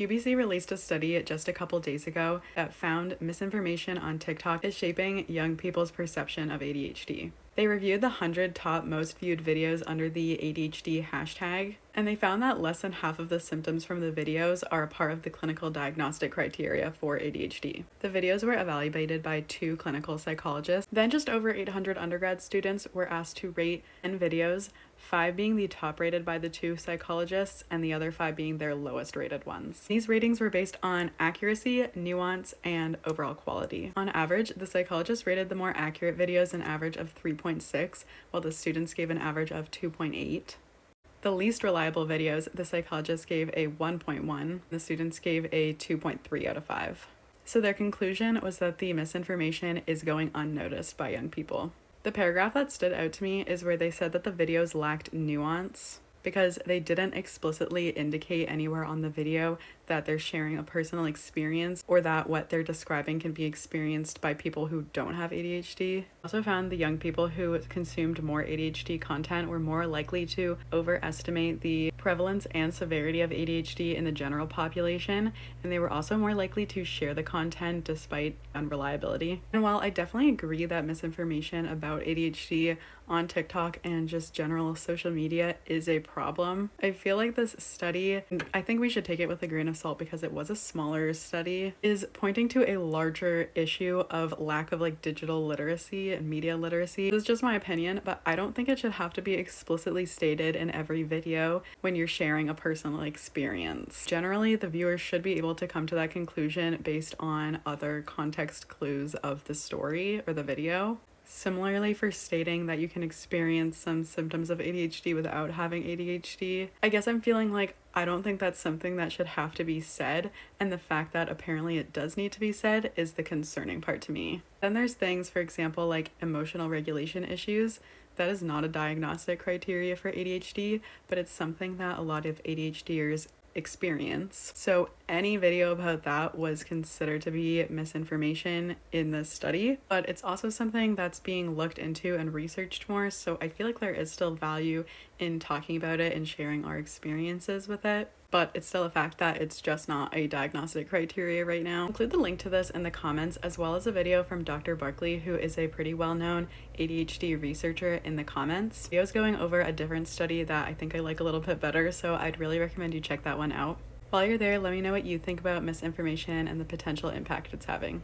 UBC released a study just a couple days ago that found misinformation on TikTok is shaping young people's perception of ADHD. They reviewed the 100 top most viewed videos under the ADHD hashtag, and they found that less than half of the symptoms from the videos are a part of the clinical diagnostic criteria for ADHD. The videos were evaluated by 2 clinical psychologists. Then just over 800 undergrad students were asked to rate 10 videos, 5 being the top rated by the 2 psychologists and the other 5 being their lowest rated ones. These ratings were based on accuracy, nuance, and overall quality. On average, the psychologists rated the more accurate videos an average of 3.6, while the students gave an average of 2.8. The least reliable videos, the psychologists gave a 1.1, the students gave a 2.3 out of 5. So their conclusion was that the misinformation is going unnoticed by young people. The paragraph that stood out to me is where they said that the videos lacked nuance because they didn't explicitly indicate anywhere on the video that they're sharing a personal experience or that what they're describing can be experienced by people who don't have ADHD. I also found the young people who consumed more ADHD content were more likely to overestimate the prevalence and severity of ADHD in the general population, and they were also more likely to share the content despite unreliability. And while I definitely agree that misinformation about ADHD on TikTok and just general social media is a problem, I feel like this study, I think we should take it with a grain of salt because it was a smaller study, is pointing to a larger issue of lack of digital literacy and media literacy. This is just my opinion, but I don't think it should have to be explicitly stated in every video when you're sharing a personal experience. Generally, the viewers should be able to come to that conclusion based on other context clues of the story or the video. Similarly, for stating that you can experience some symptoms of ADHD without having ADHD, I guess I'm feeling like I don't think that's something that should have to be said, and the fact that apparently it does need to be said is the concerning part to me. Then there's things, for example, like emotional regulation issues. That is not a diagnostic criteria for ADHD, but it's something that a lot of ADHDers experience. So any video about that was considered to be misinformation in this study, but it's also something that's being looked into and researched more, so I feel like there is still value in talking about it and sharing our experiences with it. But it's still a fact that it's just not a diagnostic criteria right now. I'll include the link to this in the comments, as well as a video from Dr. Barkley, who is a pretty well-known ADHD researcher, in the comments. The video is going over a different study that I think I like a little bit better, so I'd really recommend you check that one out. While you're there, let me know what you think about misinformation and the potential impact it's having.